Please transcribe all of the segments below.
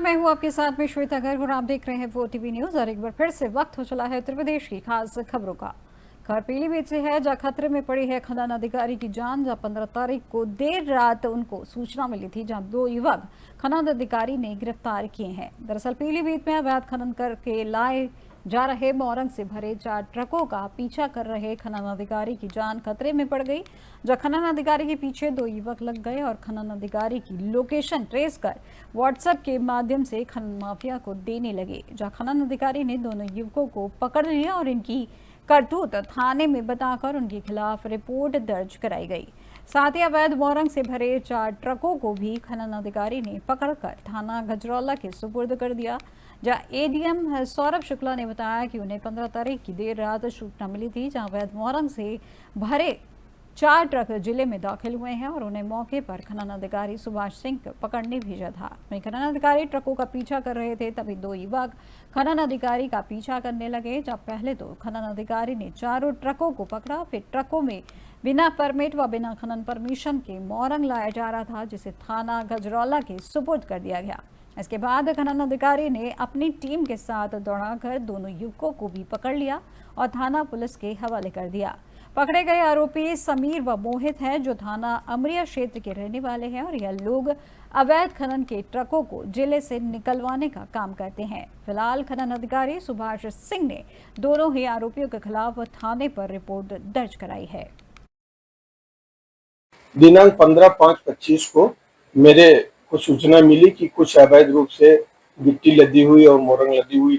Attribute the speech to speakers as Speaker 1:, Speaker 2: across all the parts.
Speaker 1: मैं हूं आपके साथ में श्वेता गर्ग और आप देख रहे हैं वो टीवी न्यूज। और एक बार फिर से वक्त हो चला है उत्तर प्रदेश की खास खबरों का। खबर पीलीभीत से है, जहां खतरे में पड़ी है खनन अधिकारी की जान। जहां 15 तारीख को देर रात उनको सूचना मिली थी, जहां 2 युवक खनन अधिकारी ने गिरफ्तार किए हैं। दरअसल पीलीभीत में अवैध खनन करके लाए जा रहे मोरंग से भरे 4 ट्रकों का पीछा कर रहे खनन अधिकारी की जान खतरे में पड़ गई। जहां खनन अधिकारी के पीछे 2 युवक लग गए और खनन अधिकारी की लोकेशन ट्रेस कर व्हाट्सएप के माध्यम से खनन माफिया को देने लगे। जहां खनन अधिकारी ने दोनों युवकों को पकड़ लिया और इनकी करतूत थाने में बताकर उनके खिलाफ रिपोर्ट दर्ज कराई गई। साथ ही अवैध मोरंग से भरे 4 ट्रकों को भी खनन अधिकारी ने पकड़कर थाना गजरौला के सुपुर्द कर दिया। जहां एडीएम सौरभ शुक्ला ने बताया कि उन्हें 15 तारीख की देर रात सूचना मिली थी, जहां अवैध मोरंग से भरे 4 ट्रक जिले में दाखिल हुए हैं और उन्हें मौके पर खनन अधिकारी सुभाष सिंह को पकड़ने भेजा था। वहीं खनन अधिकारी ट्रकों का पीछा कर रहे थे, तभी 2 युवक खनन अधिकारी का पीछा करने लगे। जब पहले तो खनन अधिकारी ने चारों ट्रकों को पकड़ा, फिर ट्रकों में बिना परमिट व बिना खनन परमिशन के मोरंग लाया जा रहा था, जिसे थाना गजरौला के सुपुर्द कर दिया गया। इसके बाद खनन अधिकारी ने अपनी टीम के साथ दौड़ाकर दोनों युवकों को भी पकड़ लिया और थाना पुलिस के हवाले कर दिया। पकड़े गए आरोपी समीर व मोहित हैं, जो थाना अमरिया क्षेत्र के रहने वाले हैं और यह लोग अवैध खनन के ट्रकों को जिले से निकलवाने का काम करते हैं। फिलहाल खनन अधिकारी सुभाष सिंह ने दोनों ही आरोपियों के खिलाफ थाने पर रिपोर्ट दर्ज कराई है।
Speaker 2: दिनांक 15/5/25 को मेरे को सूचना मिली कि कुछ अवैध रूप से गिट्टी लदी हुई और मोरंग लदी हुई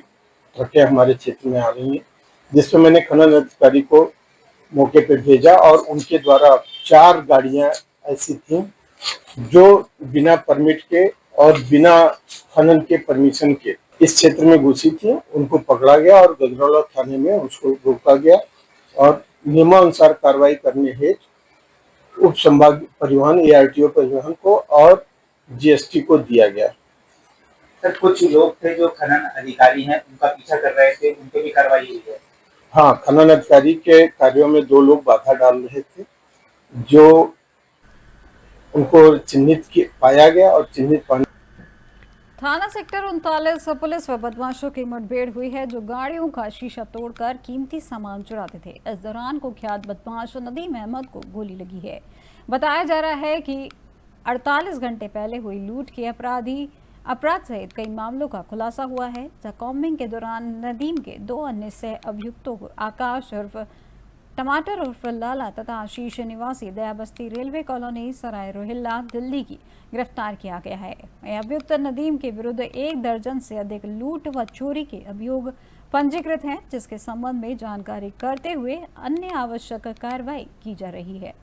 Speaker 2: ट्रकें हमारे क्षेत्र में आ रही हैं, जिसमें मैंने खनन अधिकारी को मौके पे भेजा और उनके द्वारा 4 गाड़ियां ऐसी थीं जो बिना परमिट के और बिना खनन के परमिशन के इस क्षेत्र में घुसी थी। उनको पकड़ा गया और गजरौला थाने में उसको रोका गया और नियमानुसार कार्रवाई करने हेतु उप संभाग परिवहन ARTO परिवहन को और GST को दिया गया।
Speaker 3: सर, कुछ लोग थे जो खनन अधिकारी हैं, उनका पीछा कर रहे थे, उनके भी कार्रवाई हुई है?
Speaker 2: हाँ, खनन अधिकारी के कार्यों में 2 लोग बाधा डाल रहे थे, जो उनको चिन्हित पाया गया और चिन्हित पाने
Speaker 1: थाना सेक्टर 39 पुलिस व बदमाशों की मुठभेड़ हुई है, जो गाड़ियों का शीशा तोड़कर कीमती सामान चुराते थे। इस दौरान कुख्यात बदमाश नदीम अहमद को गोली लगी है। बताया जा रहा है कि 48 घंटे पहले हुई लूट के अपराध सहित कई मामलों का खुलासा हुआ है। जहां कॉम्बिंग के दौरान नदीम के 2 अन्य सह अभियुक्तों को आकाश उर्फ टमाटर उर्फ लाला तथा आशीष निवासी दयाबस्ती रेलवे कॉलोनी सराय रोहिल्ला दिल्ली की गिरफ्तार किया गया है। अभियुक्त नदीम के विरुद्ध 1 दर्जन से अधिक लूट व चोरी के अभियोग पंजीकृत हैं, जिसके संबंध में जानकारी करते हुए अन्य आवश्यक कार्रवाई की जा रही है।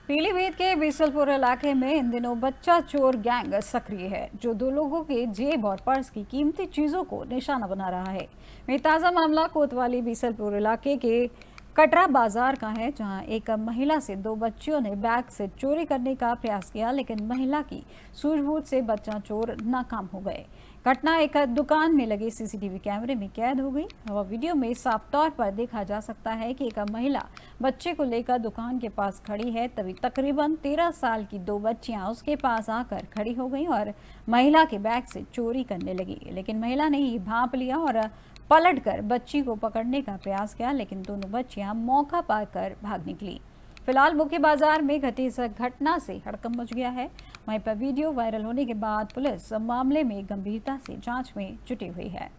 Speaker 1: पीलीभीत के बीसलपुर इलाके में इन दिनों बच्चा चोर गैंग सक्रिय है, जो 2 लोगों के जेब और पर्स की कीमती चीजों को निशाना बना रहा है। वहीं ताजा मामला कोतवाली बीसलपुर इलाके के कटरा बाजार का है, जहां एक महिला से 2 बच्चियों ने बैग से चोरी करने का प्रयास किया, लेकिन महिला की सूझबूझ से बच्चा चोर नाकाम हो गए। घटना एक दुकान में लगे CCTV कैमरे में कैद हो गई और वीडियो में साफ तौर पर देखा जा सकता है कि एक महिला बच्चे को लेकर दुकान के पास खड़ी है। तभी तकरीबन 13 साल की 2 बच्चियां उसके पास आकर खड़ी हो गई और महिला के बैग से चोरी करने लगी, लेकिन महिला ने ये भांप लिया और पलटकर बच्ची को पकड़ने का प्रयास किया, लेकिन दोनों बच्चियां मौका पाकर भाग निकली। फिलहाल मुख्य बाजार में घटी इस घटना से हड़कंप मच गया है। वहीं पर वीडियो वायरल होने के बाद पुलिस मामले में गंभीरता से जांच में जुटी हुई है।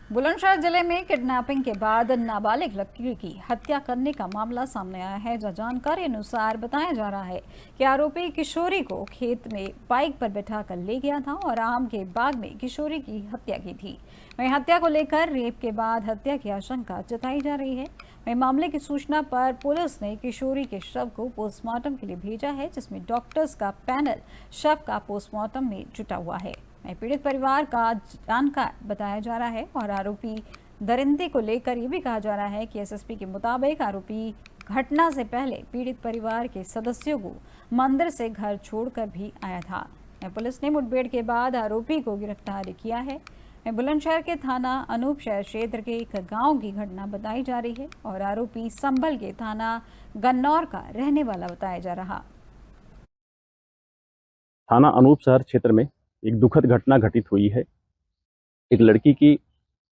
Speaker 1: बुलंदशहर जिले में किडनैपिंग के बाद नाबालिग लड़की की हत्या करने का मामला सामने आया है, जहां जानकारी अनुसार बताया जा रहा है कि आरोपी किशोरी को खेत में बाइक पर बैठाकर ले गया था और आम के बाग में किशोरी की हत्या की थी। वहीं हत्या को लेकर रेप के बाद हत्या की आशंका जताई जा रही है। वहीं मामले की सूचना पर पुलिस ने किशोरी के शव को पोस्टमार्टम के लिए भेजा है, जिसमें डॉक्टर्स का पैनल शव का पोस्टमार्टम में जुटा हुआ है। पीड़ित परिवार का जानकार बताया जा रहा है और आरोपी दरिंदे को लेकर ये भी कहा जा रहा है कि SSP के मुताबिक आरोपी घटना से पहले पीड़ित परिवार के सदस्यों को मंदिर से घर छोड़कर भी आया था। पुलिस ने मुठभेड़ के बाद आरोपी को गिरफ्तार किया है। बुलंदशहर के थाना अनूपशहर क्षेत्र के एक गांव की घटना बताई जा रही है और आरोपी संभल के थाना गन्नौर का रहने वाला बताया जा रहा।
Speaker 4: थाना अनूपशहर क्षेत्र में एक दुखद घटना घटित हुई है। एक लड़की की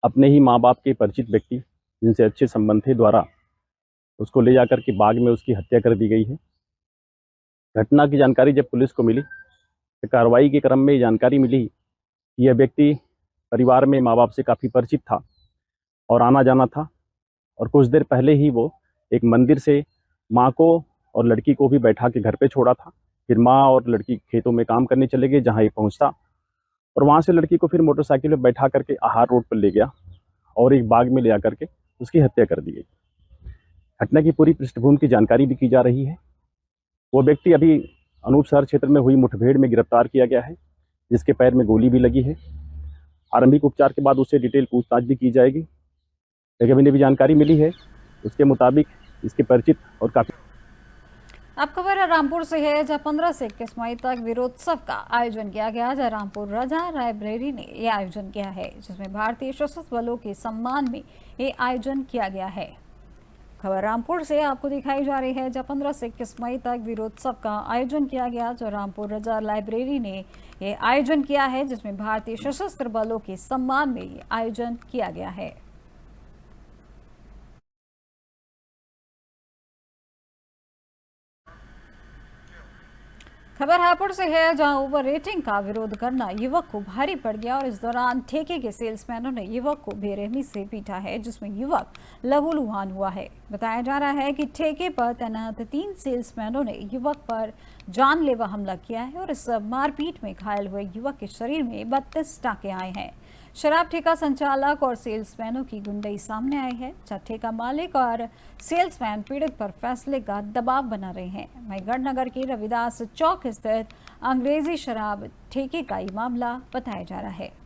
Speaker 4: अपने ही माँ बाप के परिचित व्यक्ति जिनसे अच्छे संबंध थे द्वारा उसको ले जाकर के बाग में उसकी हत्या कर दी गई है। घटना की जानकारी जब पुलिस को मिली तो कार्रवाई के क्रम में जानकारी मिली कि यह व्यक्ति परिवार में माँ बाप से काफ़ी परिचित था और आना जाना था, और कुछ देर पहले ही वो एक मंदिर से माँ को और लड़की को भी बैठा के घर पे छोड़ा था। फिर माँ और लड़की खेतों में काम करने चले गए, जहाँ ये पहुँचता और वहाँ से लड़की को फिर मोटरसाइकिल में बैठा करके आहार रोड पर ले गया और एक बाग में ले जाकर के उसकी हत्या कर दी गई। घटना की पूरी पृष्ठभूमि की जानकारी भी की जा रही है। वो व्यक्ति अभी अनूपशहर क्षेत्र में हुई मुठभेड़ में गिरफ्तार किया गया है, जिसके पैर में गोली भी लगी है। आरंभिक उपचार के बाद उससे डिटेल पूछताछ भी की जाएगी। लेकिन अभी भी जानकारी मिली है उसके मुताबिक इसके परिचित और काफ़ी।
Speaker 1: अब खबर रामपुर से है, जहां 15 से 21 मई तक वीरोत्सव का आयोजन किया गया। जहां रामपुर रजा लाइब्रेरी ने ये आयोजन किया है, जिसमें भारतीय सशस्त्र बलों के सम्मान में ये आयोजन किया गया है। खबर रामपुर से आपको दिखाई जा रही है, जहां 15 से 21 मई तक वीरोत्सव का आयोजन किया गया। जो रामपुर रजा लाइब्रेरी ने ये आयोजन किया है, जिसमें भारतीय सशस्त्र बलों के सम्मान में ये आयोजन किया गया है। खबर हापुड़ से है, जहां ओवर रेटिंग का विरोध करना युवक को भारी पड़ गया और इस दौरान ठेके के सेल्समैनों ने युवक को बेरहमी से पीटा है, जिसमें युवक लहूलुहान हुआ है। बताया जा रहा है कि ठेके पर तैनात 3 सेल्समैनों ने युवक पर जानलेवा हमला किया है और इस मारपीट में घायल हुए युवक के शरीर में 32 टाँके आए हैं। शराब ठेका संचालक और सेल्समैनों की गुंडई सामने आई है, जहां ठेका मालिक और सेल्समैन पीड़ित पर फैसले का दबाव बना रहे हैं। वहीं गढ़नगर के रविदास चौक स्थित अंग्रेजी शराब ठेके का ये मामला बताया जा रहा है।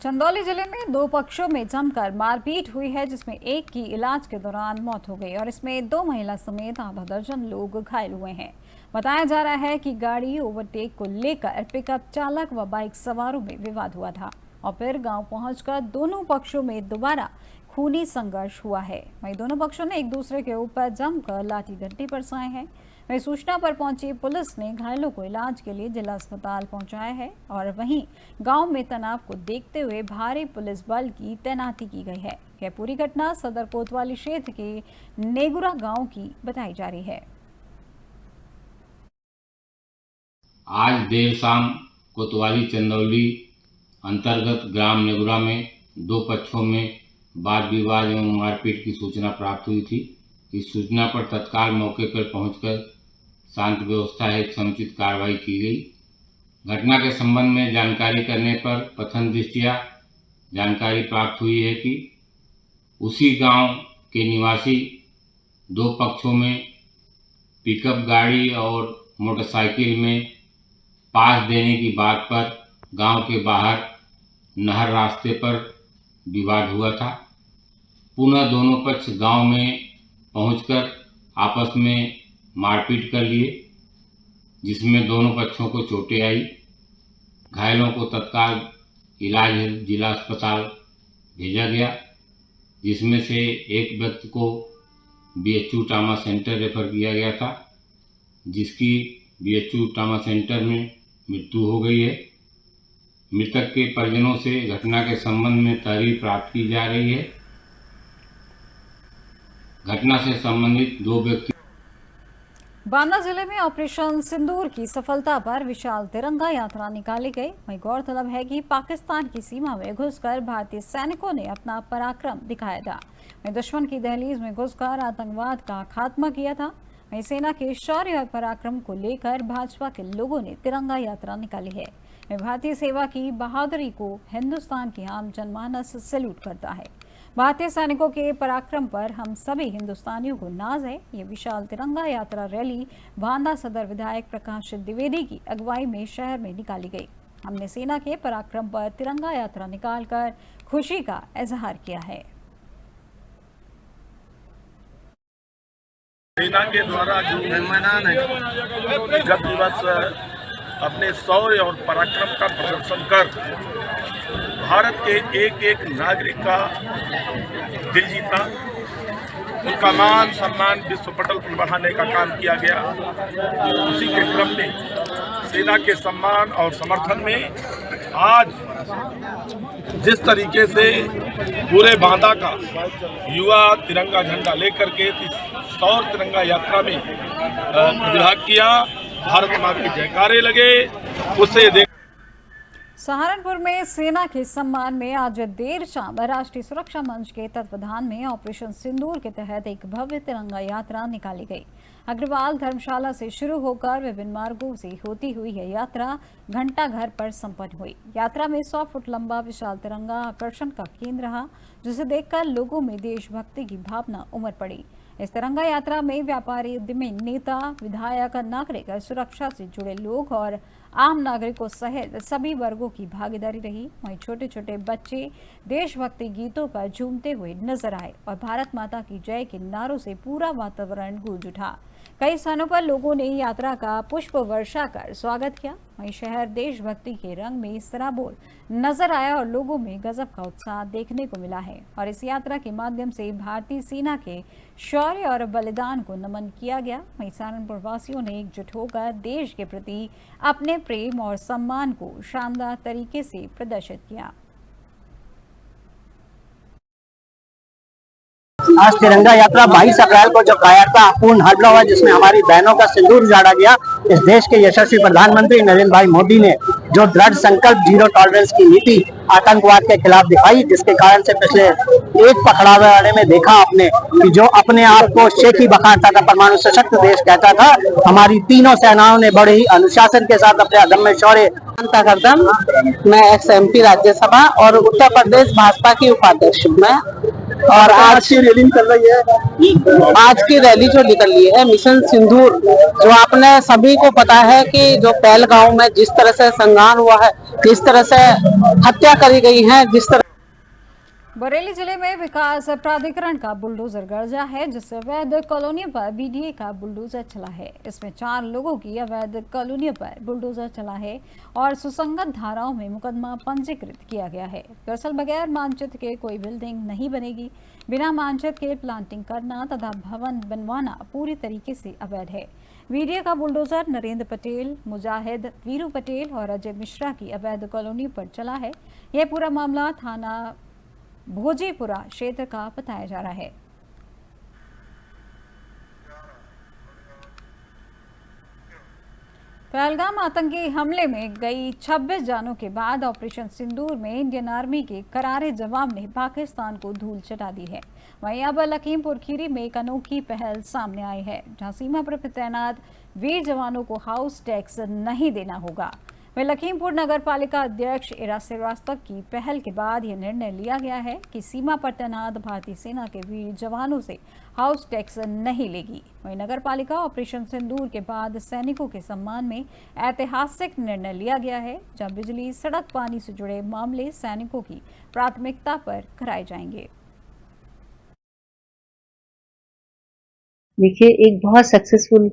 Speaker 1: चंदौली जिले में 2 पक्षों में जमकर मारपीट हुई है, जिसमें एक की इलाज के दौरान मौत हो गई और इसमें 2 महिला समेत आधा दर्जन लोग घायल हुए हैं। बताया जा रहा है कि गाड़ी ओवरटेक को लेकर पिकअप चालक व बाइक सवारों में विवाद हुआ था और फिर गांव पहुंचकर दोनों पक्षों में दोबारा खूनी संघर्ष हुआ है। वहीं दोनों पक्षों ने एक दूसरे के ऊपर जमकर लाठी डंडे बरसाए हैं। वहीं सूचना पर पहुंची पुलिस ने घायलों को इलाज के लिए जिला अस्पताल पहुंचाया है और वहीं गांव में तनाव को देखते हुए भारी पुलिस बल की तैनाती की गई है। यह पूरी घटना सदर कोतवाली क्षेत्र के नेगुरा गांव की बताई जा रही है।
Speaker 5: आज देर शाम कोतवाली चंदौली अंतर्गत ग्राम नेगुरा में 2 पक्षों में वाद विवाद एवं मारपीट की सूचना प्राप्त हुई थी। इस सूचना पर तत्काल मौके पर पहुंचकर शांत व्यवस्था हेतु समुचित कार्रवाई की गई। घटना के संबंध में जानकारी करने पर प्रथम दृष्टया जानकारी प्राप्त हुई है कि उसी गांव के निवासी 2 पक्षों में पिकअप गाड़ी और मोटरसाइकिल में पास देने की बात पर गांव के बाहर नहर रास्ते पर विवाद हुआ था। पुनः दोनों पक्ष गांव में पहुंचकर आपस में मारपीट कर लिए, जिसमें दोनों पक्षों को चोटें आई। घायलों को तत्काल इलाज हेतु जिला अस्पताल भेजा गया, जिसमें से एक व्यक्ति को बीएचयू ट्रामा सेंटर रेफर किया गया था, जिसकी बीएचयू ट्रामा सेंटर में मृत्यु हो गई है। मृतक के परिजनों से घटना के संबंध में तहरीर प्राप्त की जा रही है। घटना से संबंधित 2 व्यक्ति।
Speaker 1: बांदा जिले में ऑपरेशन सिंदूर की सफलता पर विशाल तिरंगा यात्रा निकाली गई। वहीं गौरतलब है कि पाकिस्तान की सीमा में घुसकर भारतीय सैनिकों ने अपना पराक्रम दिखाया था। वहीं दुश्मन की दहलीज में घुसकर आतंकवाद का खात्मा किया था। वहीं सेना के शौर्य और पराक्रम को लेकर भाजपा के लोगों ने तिरंगा यात्रा निकाली है। भारतीय सेवा की बहादुरी को हिंदुस्तान की आम जनमानस सैल्यूट करता है। भारतीय सैनिकों के पराक्रम पर हम सभी हिंदुस्तानियों को नाज है। ये विशाल तिरंगा यात्रा रैली बांदा सदर विधायक प्रकाश द्विवेदी की अगुवाई में शहर में निकाली गई। हमने सेना के पराक्रम पर तिरंगा यात्रा निकालकर खुशी का इजहार किया है।
Speaker 6: सेना के द्वारा जो विगत दिवस अपने शौर्य और पराक्रम का प्रदर्शन कर भारत के एक एक नागरिक का दिल जीता, उनका मान सम्मान विश्व पटल पर बढ़ाने का काम किया गया। उसी के क्रम में सेना के सम्मान और समर्थन में आज जिस तरीके से पूरे बांदा का युवा तिरंगा झंडा लेकर के सौर तिरंगा यात्रा में प्रतिभाग किया, भारत माँ के जयकारे लगे, उसे देख।
Speaker 1: सहारनपुर में सेना के सम्मान में आज देर शाम राष्ट्रीय सुरक्षा मंच के तत्वावधान में ऑपरेशन सिंदूर के तहत एक भव्य तिरंगा यात्रा निकाली गई। अग्रवाल धर्मशाला से शुरू होकर विभिन्न मार्गों से होती हुई यह यात्रा घंटा घर पर संपन्न हुई। यात्रा में 100 फुट लंबा विशाल तिरंगा आकर्षण का केंद्र रहा, जिसे देखकर लोगों में देशभक्ति की भावना उमड़ पड़ी। इस तिरंगा यात्रा में व्यापारी, उद्यमी, नेता, विधायक, नागरिक, सुरक्षा से जुड़े लोग और आम नागरिकों सहित सभी वर्गों की भागीदारी रही। वहीं छोटे छोटे बच्चे देशभक्ति गीतों पर झूमते हुए नजर आए और भारत माता की जय के नारों से पूरा वातावरण गूंज उठा। कई स्थानों पर लोगों ने यात्रा का पुष्प वर्षा कर स्वागत किया। वहीं शहर देशभक्ति के रंग में सराबोर नजर आया और लोगों में गजब का उत्साह देखने को मिला है। और इस यात्रा के माध्यम से भारतीय सेना के शौर्य और बलिदान को नमन किया गया। वहीं सहारनपुर वासियों ने एकजुट होकर देश के प्रति अपने प्रेम और सम्मान को शानदार तरीके से प्रदर्शित किया।
Speaker 7: आज तिरंगा यात्रा 22 अप्रैल को जो कायरतापूर्ण हमला हुआ, जिसमें हमारी बहनों का सिंदूर उजाड़ा गया, इस देश के यशस्वी प्रधानमंत्री नरेंद्र भाई मोदी ने जो दृढ़ संकल्प जीरो टॉलरेंस की नीति आतंकवाद के खिलाफ दिखाई, जिसके कारण से पिछले एक पखवाड़े में देखा आपने कि जो अपने आप को शेखी बखानता था, परमाणु सशक्त देश कहता था, हमारी तीनों सेनाओं ने बड़े ही अनुशासन के साथ अपने अदम्य शौर्य करदम। मैं XMP राज्यसभा और उत्तर प्रदेश भाजपा की उपाध्यक्ष हूँ मैं। और आज की रैली निकल रही है, आज की रैली जो निकल रही है मिशन सिंदूर, जो आपने सभी को पता है कि जो पहलगांव में जिस तरह से संघर्ष हुआ है, जिस तरह से हत्या करी गई है, जिस तरह
Speaker 1: बरेली जिले में विकास प्राधिकरण का बुलडोजर गरजा है, जिससे अवैध कॉलोनियों पर BDA का बुलडोजर चला है। इसमें 4 लोगों की अवैध कॉलोनियों पर बुलडोजर चला है और सुसंगत धाराओं में मुकदमा पंजीकृत किया गया है। दरअसल बगैर मानचित्र के कोई बिल्डिंग नहीं बनेगी। बिना मानचित्र के प्लांटिंग करना तथा भवन बनवाना पूरी तरीके से अवैध है। BDA का बुलडोजर नरेंद्र पटेल, मुजाहिद, वीरू पटेल और अजय मिश्रा की अवैध कॉलोनियों पर चला है। यह पूरा मामला थाना भोजीपुरा क्षेत्र का बताया जा रहा है। पहलगाम आतंकी हमले में गई 26 जानों के बाद ऑपरेशन सिंदूर में इंडियन आर्मी के करारे जवाब ने पाकिस्तान को धूल चटा दी है। वहीं अब लखीमपुर खीरी में एक अनोखी पहल सामने आई है, जहां सीमा पर तैनात वीर जवानों को हाउस टैक्स नहीं देना होगा। वहीं लखीमपुर नगर पालिका अध्यक्ष इरा श्रीवास्तव की पहल के बाद यह निर्णय लिया गया है कि सीमा पर तैनात भारतीय सेना के वीर जवानों से हाउस टैक्स नहीं लेगी। वहीं नगर पालिका ऑपरेशन सिंदूर के बाद सैनिकों के सम्मान में ऐतिहासिक निर्णय लिया गया है, जहां बिजली, सड़क, पानी से जुड़े मामले सैनिकों की प्राथमिकता पर कराए जाएंगे।
Speaker 8: देखिए, एक बहुत सक्सेसफुल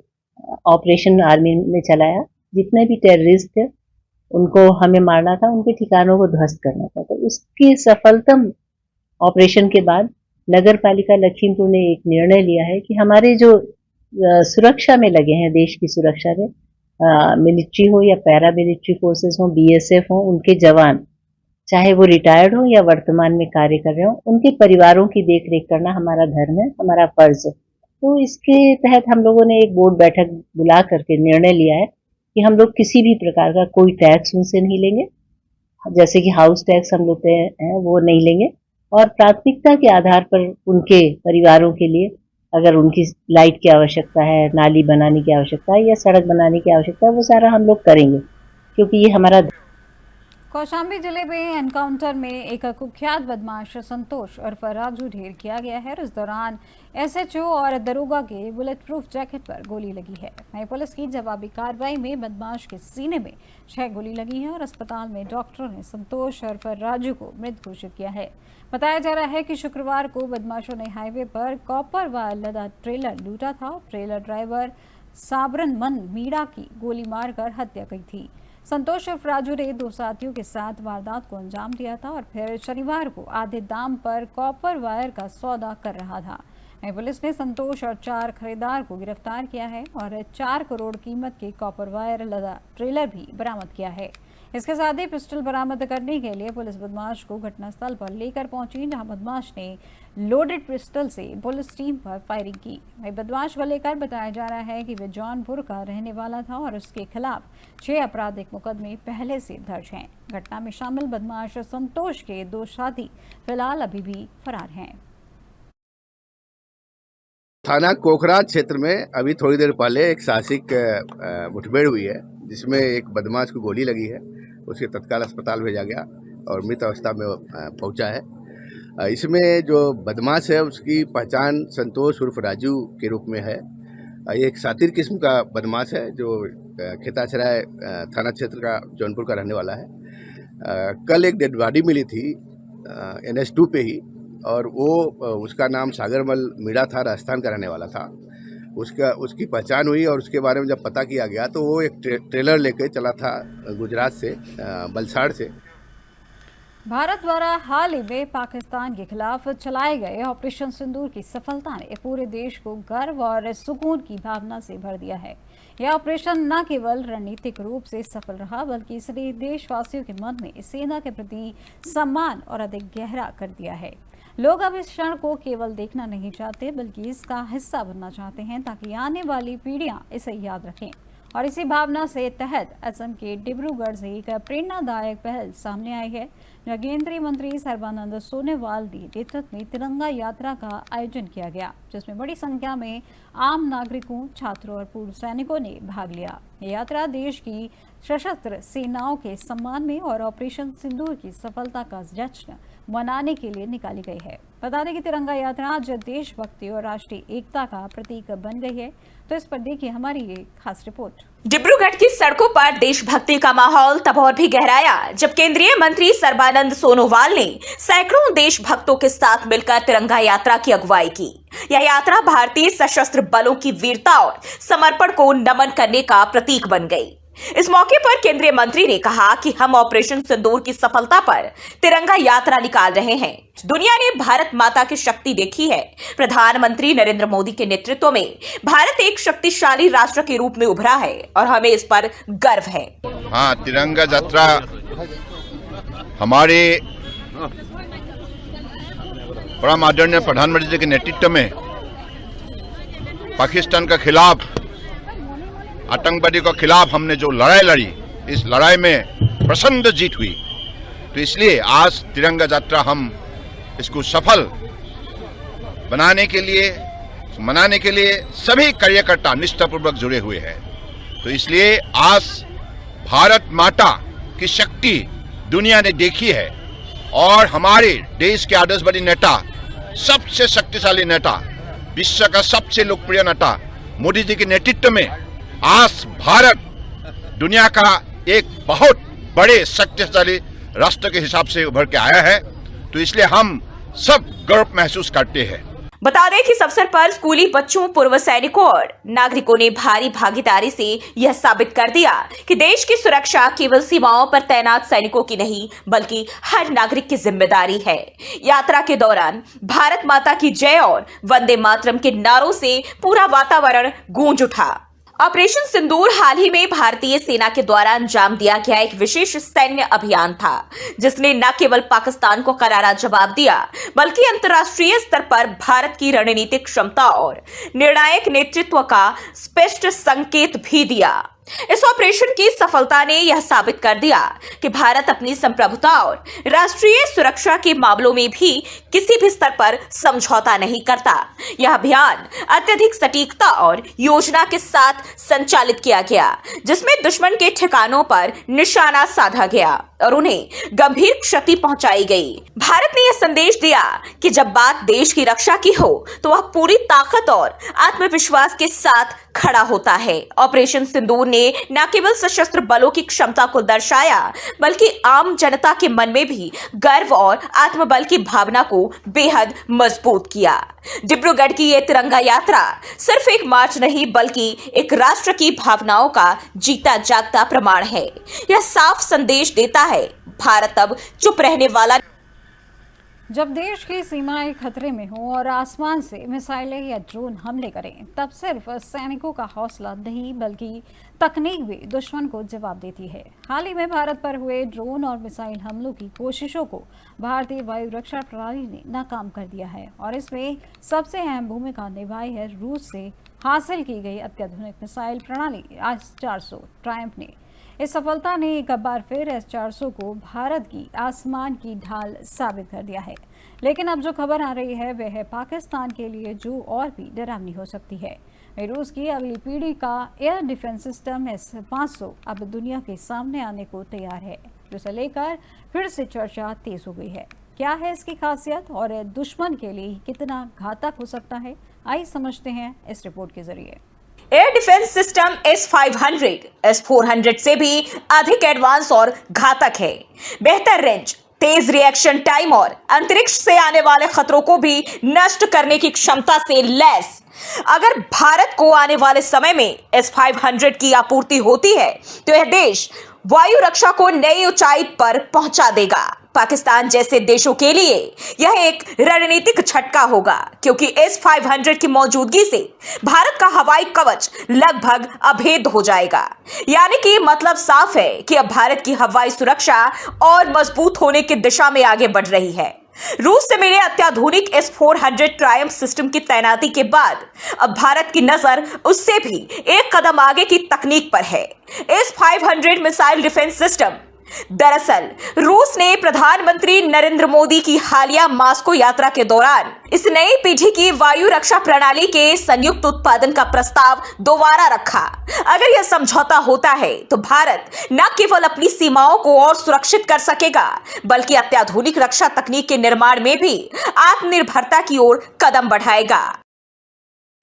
Speaker 8: ऑपरेशन आर्मी ने चलाया। जितने भी टेररिस्ट थे उनको हमें मारना था, उनके ठिकानों को ध्वस्त करना था। तो उसकी सफलतम ऑपरेशन के बाद नगर पालिका लखीमपुर ने एक निर्णय लिया है कि हमारे जो सुरक्षा में लगे हैं, देश की सुरक्षा में, मिलिट्री हो या पैरा मिलिट्री फोर्सेस हो, BSF हो, उनके जवान, चाहे वो रिटायर्ड हो या वर्तमान में कार्य कर रहे हो, उनके परिवारों की देखरेख करना हमारा धर्म है, हमारा फर्ज है। तो इसके तहत हम लोगों ने एक बोर्ड बैठक बुला करके निर्णय लिया है कि हम लोग किसी भी प्रकार का कोई टैक्स उनसे नहीं लेंगे, जैसे कि हाउस टैक्स हम लोग हैं वो नहीं लेंगे, और प्राथमिकता के आधार पर उनके परिवारों के लिए अगर उनकी लाइट की आवश्यकता है, नाली बनाने की आवश्यकता है या सड़क बनाने की आवश्यकता है, वो सारा हम लोग करेंगे, क्योंकि ये हमारा
Speaker 1: कौशाम्बी जिले में एनकाउंटर में एक कुख्यात बदमाश संतोष उर्फ राजू ढेर किया गया है। इस दौरान एसएचओ और दरोगा के बुलेट प्रूफ जैकेट पर गोली लगी है। वहीं पुलिस की जवाबी कार्रवाई में बदमाश के सीने में 6 गोली लगी है और अस्पताल में डॉक्टरों ने संतोष उर्फ राजू को मृत घोषित किया है। बताया जा रहा है कि शुक्रवार को बदमाशों ने हाईवे पर कॉपर वायर लदा ट्रेलर लूटा था। ट्रेलर ड्राइवर साबरन मन मीणा की गोली मारकर हत्या की थी। संतोष उर्फ राजू ने 2 साथियों के साथ वारदात को अंजाम दिया था और फिर शनिवार को आधे दाम पर कॉपर वायर का सौदा कर रहा था। पुलिस ने संतोष और 4 खरीदार को गिरफ्तार किया है और 4 करोड़ कीमत के कॉपर वायर लदा ट्रेलर भी बरामद किया है। इसके साथ ही पिस्टल बरामद करने के लिए पुलिस बदमाश को घटनास्थल पर लेकर पहुंची, जहां बदमाश ने लोडेड पिस्टल से पुलिस टीम पर फायरिंग की। वही बदमाश को लेकर बताया जा रहा है कि वह जौनपुर का रहने वाला था और उसके खिलाफ 6 आपराधिक मुकदमे पहले से दर्ज हैं। घटना में शामिल बदमाश संतोष के 2 साथी फिलहाल अभी भी फरार हैं।
Speaker 9: थाना कोखराज क्षेत्र में अभी थोड़ी देर पहले एक साहसिक मुठभेड़ हुई है, जिसमें एक बदमाश को गोली लगी है। उसे तत्काल अस्पताल भेजा गया और मृत अवस्था में पहुंचा है। इसमें जो बदमाश है उसकी पहचान संतोष उर्फ राजू के रूप में है। ये एक सातिर किस्म का बदमाश है जो खेतासराय थाना क्षेत्र का जौनपुर का रहने वाला है। कल एक डेड बॉडी मिली थी NH2 पे ही, और वो उसका नाम सागरमल मीणा था, राजस्थान का रहने वाला था। उसकी पहचान हुई और उसके बारे में जब पता किया गया तो वो एक ट्रेलर लेके चला था गुजरात से, वलसाड़ से।
Speaker 1: भारत द्वारा हाल ही में पाकिस्तान के खिलाफ चलाए गए ऑपरेशन सिंदूर की सफलता ने पूरे देश को गर्व और सुकून की भावना से भर दिया है। यह ऑपरेशन न केवल रणनीतिक रूप से सफल रहा, बल्कि इसने देशवासियों के मन में सेना के प्रति सम्मान और अधिक गहरा कर दिया है। लोग अब इस क्षण को केवल देखना नहीं चाहते, बल्कि इसका हिस्सा बनना चाहते हैं, ताकि आने वाली पीढ़ियां इसे याद रखें। और इसी भावना से तहत असम के डिब्रूगढ़ से एक प्रेरणादायक पहल सामने आई है, जहां केंद्रीय मंत्री सर्बानंद सोनोवाल के नेतृत्व में तिरंगा यात्रा का आयोजन किया गया, जिसमें बड़ी संख्या में आम नागरिकों, छात्रों और पूर्व सैनिकों ने भाग लिया। यह यात्रा देश की सशस्त्र सेनाओं के सम्मान में और ऑपरेशन सिंदूर की सफलता का जश्न मनाने के लिए निकाली गई है। बता दें कि तिरंगा यात्रा आज देशभक्ति और राष्ट्रीय एकता का प्रतीक बन गई है। तो इस पर देखिए हमारी ये खास रिपोर्ट।
Speaker 10: डिब्रूगढ़ की सड़कों पर देशभक्ति का माहौल तब और भी गहराया जब केंद्रीय मंत्री सर्बानंद सोनोवाल ने सैकड़ों देशभक्तों के साथ मिलकर तिरंगा यात्रा की अगुवाई की। यह यात्रा भारतीय सशस्त्र बलों की वीरता और समर्पण को नमन करने का प्रतीक बन गई। इस मौके पर केंद्रीय मंत्री ने कहा कि हम ऑपरेशन सिंदूर की सफलता पर तिरंगा यात्रा निकाल रहे हैं। दुनिया ने भारत माता की शक्ति देखी है। प्रधानमंत्री नरेंद्र मोदी के नेतृत्व में भारत एक शक्तिशाली राष्ट्र के रूप में उभरा है और हमें इस पर गर्व है।
Speaker 11: हाँ, तिरंगा यात्रा हमारे परम आदरणीय प्रधानमंत्री जी के नेतृत्व में पाकिस्तान के खिलाफ, आतंकवादी के खिलाफ हमने जो लड़ाई लड़ी, इस लड़ाई में प्रचंड जीत हुई। तो इसलिए आज तिरंगा यात्रा हम इसको सफल बनाने के लिए, मनाने के लिए सभी कार्यकर्ता निष्ठापूर्वक जुड़े हुए हैं। तो इसलिए आज भारत माता की शक्ति दुनिया ने देखी है और हमारे देश के आदर्शवादी नेता, सबसे शक्तिशाली नेता, विश्व का सबसे लोकप्रिय नेता मोदी जी के नेतृत्व में आज भारत दुनिया का एक बहुत बड़े शक्तिशाली राष्ट्र के हिसाब से उभर के आया है। तो इसलिए हम सब गर्व महसूस करते हैं।
Speaker 10: बता दें कि इस अवसर पर स्कूली बच्चों, पूर्व सैनिकों और नागरिकों ने भारी भागीदारी से यह साबित कर दिया कि देश की सुरक्षा केवल सीमाओं पर तैनात सैनिकों की नहीं, बल्कि हर नागरिक की जिम्मेदारी है। यात्रा के दौरान भारत माता की जय और वंदे मातरम के नारों से पूरा वातावरण गूंज उठा। ऑपरेशन सिंदूर हाल ही में भारतीय सेना के द्वारा अंजाम दिया गया एक विशेष सैन्य अभियान था, जिसने न केवल पाकिस्तान को करारा जवाब दिया, बल्कि अंतर्राष्ट्रीय स्तर पर भारत की रणनीतिक क्षमता और निर्णायक नेतृत्व का स्पष्ट संकेत भी दिया। इस ऑपरेशन की सफलता ने यह साबित कर दिया कि भारत अपनी संप्रभुता और राष्ट्रीय सुरक्षा के मामलों में भी किसी भी स्तर पर समझौता नहीं करता। यह अभियान अत्यधिक सटीकता और योजना के साथ संचालित किया गया, जिसमें दुश्मन के ठिकानों पर निशाना साधा गया और उन्हें गंभीर क्षति पहुंचाई गई। भारत ने यह संदेश दिया कि जब बात देश की रक्षा की हो तो वह पूरी ताकत और आत्मविश्वास के साथ खड़ा होता है। ऑपरेशन सिंदूर ने न केवल सशस्त्र बलों की क्षमता को दर्शाया, बल्कि आम जनता के मन में भी गर्व और आत्मबल की भावना को बेहद मजबूत किया। डिब्रूगढ़ की ये तिरंगा यात्रा सिर्फ एक मार्च नहीं, बल्कि एक राष्ट्र की भावनाओं का जीता जागता प्रमाण है। यह साफ संदेश देता है, भारत अब चुप रहने वाला।
Speaker 1: जब देश की सीमाएं खतरे में हो और आसमान से मिसाइलें या ड्रोन हमले करें, तब सिर्फ सैनिकों का हौसला नहीं, बल्कि तकनीक भी दुश्मन को जवाब देती है। हाल ही में भारत पर हुए ड्रोन और मिसाइल हमलों की कोशिशों को भारतीय वायु रक्षा प्रणाली ने नाकाम कर दिया है और इसमें सबसे अहम भूमिका निभाई है रूस से हासिल की गई अत्याधुनिक मिसाइल प्रणाली S-400 ट्रायम्फ ने। इस सफलता ने एक बार फिर S-400 को भारत की आसमान की ढाल साबित कर दिया है। लेकिन अब जो खबर आ रही है वह है पाकिस्तान के लिए, जो और भी डरावनी हो सकती है। रूस की अगली पीढ़ी का एयर डिफेंस सिस्टम S-500 अब दुनिया के सामने आने को तैयार है, जिसे लेकर फिर से चर्चा तेज हो गई है। क्या है इसकी खासियत और दुश्मन के लिए कितना घातक हो सकता है, आइए समझते हैं इस रिपोर्ट के जरिए।
Speaker 10: Air defence system S-500 S-400 से भी अधिक एडवांस और घातक है। बेहतर रेंज, तेज रिएक्शन टाइम और अंतरिक्ष से आने वाले खतरों को भी नष्ट करने की क्षमता से लैस। अगर भारत को आने वाले समय में S-500 की आपूर्ति होती है तो यह देश वायु रक्षा को नई ऊंचाई पर पहुंचा देगा। पाकिस्तान जैसे देशों के लिए यह एक रणनीतिक झटका होगा, क्योंकि S-500 की मौजूदगी से भारत का हवाई कवच लगभग अभेद्य हो जाएगा। यानी कि मतलब साफ है कि अब भारत की हवाई सुरक्षा और मजबूत होने की दिशा में आगे बढ़ रही है। रूस से मिले अत्याधुनिक S-400 ट्रायम्फ सिस्टम की तैनाती के बाद अब भारत की नजर उससे भी एक कदम आगे की तकनीक पर है, S-500 मिसाइल डिफेंस सिस्टम। दरअसल रूस ने प्रधानमंत्री नरेंद्र मोदी की हालिया मास्को यात्रा के दौरान इस नई पीढ़ी की वायु रक्षा प्रणाली के संयुक्त उत्पादन का प्रस्ताव दोबारा रखा। अगर यह समझौता होता है तो भारत न केवल अपनी सीमाओं को और सुरक्षित कर सकेगा, बल्कि अत्याधुनिक रक्षा तकनीक के निर्माण में भी आत्मनिर्भरता की ओर कदम बढ़ाएगा।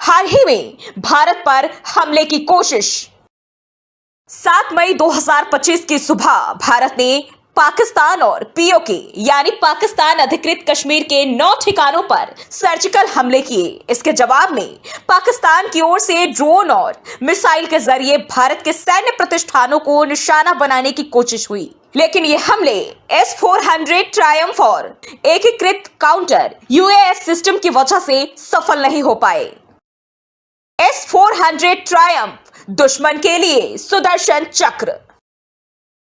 Speaker 10: हाल ही में भारत पर हमले की कोशिश। 7 मई 2025 की सुबह भारत ने पाकिस्तान और POK यानी पाकिस्तान अधिकृत कश्मीर के 9 ठिकानों पर सर्जिकल हमले किए। इसके जवाब में पाकिस्तान की ओर से ड्रोन और मिसाइल के जरिए भारत के सैन्य प्रतिष्ठानों को निशाना बनाने की कोशिश हुई, लेकिन ये हमले S-400 ट्रायम्फ और एकीकृत काउंटर UAS सिस्टम की वजह से सफल नहीं हो पाए। S-400 ट्रायम्फ दुश्मन के लिए सुदर्शन चक्र।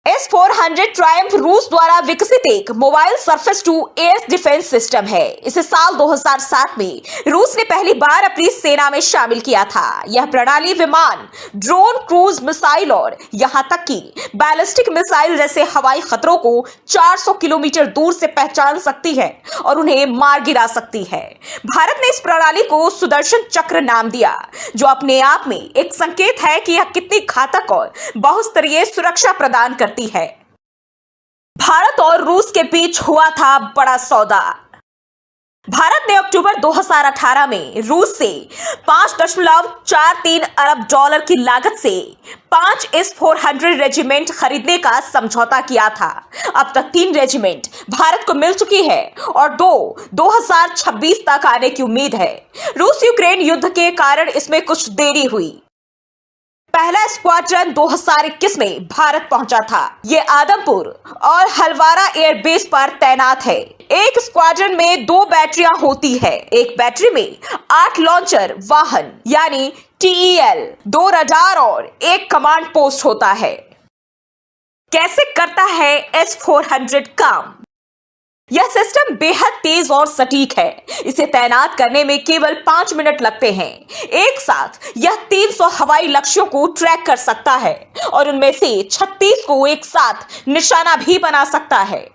Speaker 10: S-400 ट्रायम्फ रूस द्वारा विकसित एक mobile surface to air defence system है। इसे साल 2007 में रूस ने पहली बार अपनी सेना में शामिल किया था। यह प्रणाली विमान, ड्रोन, क्रूज मिसाइल और यहां तक कि बैलिस्टिक मिसाइल जैसे हवाई खतरों को 400 किलोमीटर दूर से पहचान सकती है और उन्हें मार गिरा सकती है। भारत ने इस प्रणाली को सुदर्शन चक्र नाम दिया, जो अपने आप में एक संकेत है कि यह कितनी घातक और बहुस्तरीय सुरक्षा प्रदान करती है। भारत और रूस के बीच हुआ था बड़ा सौदा। भारत ने अक्टूबर 2018 में रूस से 5.43 अरब डॉलर की लागत से 5 S-400 रेजिमेंट खरीदने का समझौता किया था। अब तक 3 रेजिमेंट भारत को मिल चुकी है और 2 2026 तक आने की उम्मीद है। रूस यूक्रेन युद्ध के कारण इसमें कुछ देरी हुई। पहला स्क्वाड्रन 2021 में भारत पहुंचा था। ये आदमपुर और हलवारा एयरबेस पर तैनात है। एक स्क्वाड्रन में 2 बैटरियां होती है। एक बैटरी में 8 लॉन्चर वाहन यानी TEL, 2 रडार और 1 कमांड पोस्ट होता है। कैसे करता है S-400 काम? यह सिस्टम बेहद तेज और सटीक है। इसे तैनात करने में केवल 5 मिनट लगते हैं। एक साथ यह 300 हवाई लक्ष्यों को ट्रैक कर सकता है और उनमें से 36 को एक साथ निशाना भी बना सकता है।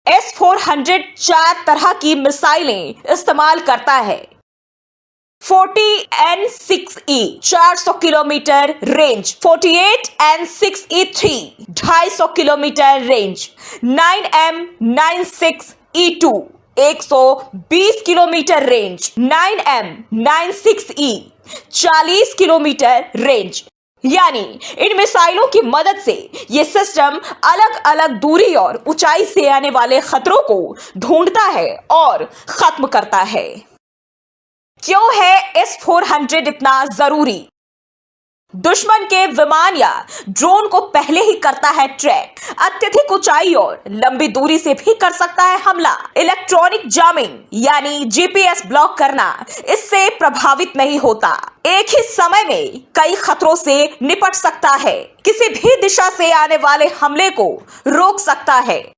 Speaker 10: S-400 4 तरह की मिसाइलें इस्तेमाल करता है। 40N6E 400 kilometre range, 48N6E3 250 kilometre range, 9M96E2 120 kilometre range, 9M96E 40 kilometre range. यानी इन मिसाइलों की मदद से ये सिस्टम अलग अलग दूरी और ऊंचाई से आने वाले खतरों को ढूंढता है और खत्म करता है। क्यों है S-400 इतना जरूरी? दुश्मन के विमान या ड्रोन को पहले ही करता है ट्रैक, अत्यधिक ऊंचाई और लंबी दूरी से भी कर सकता है हमला। इलेक्ट्रॉनिक जामिंग यानी GPS ब्लॉक करना इससे प्रभावित नहीं होता। एक ही समय में कई खतरों से निपट सकता है, किसी भी दिशा से आने वाले हमले को रोक सकता है।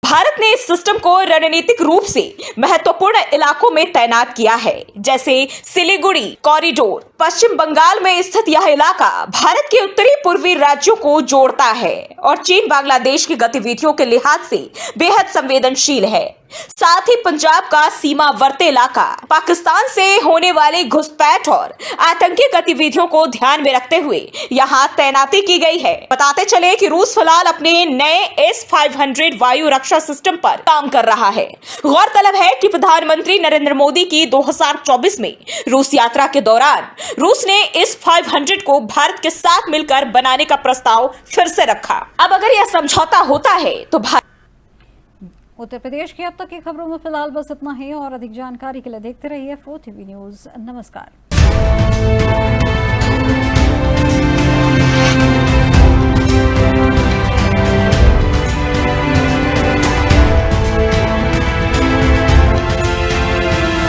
Speaker 10: भारत ने इस सिस्टम को रणनीतिक रूप से महत्वपूर्ण इलाकों में तैनात किया है, जैसे सिलीगुड़ी कॉरिडोर। पश्चिम बंगाल में स्थित यह इलाका भारत के उत्तरी पूर्वी राज्यों को जोड़ता है और चीन बांग्लादेश की गतिविधियों के लिहाज से बेहद संवेदनशील है। साथ ही पंजाब का सीमावर्ती इलाका पाकिस्तान से होने वाली घुसपैठ और आतंकी गतिविधियों को ध्यान में रखते हुए यहाँ तैनाती की गई है। बताते चले कि रूस फिलहाल अपने नए S-500 वायु रक्षा सिस्टम पर काम कर रहा है। गौरतलब है कि प्रधानमंत्री नरेंद्र मोदी की 2024 में रूस यात्रा के दौरान रूस ने S-500 को भारत के साथ मिलकर बनाने का प्रस्ताव फिर से रखा। अब अगर यह समझौता होता है तो
Speaker 1: उत्तर प्रदेश की अब तक की खबरों में फिलहाल बस इतना ही और अधिक जानकारी के लिए देखते रहिए 4TV न्यूज़। नमस्कार।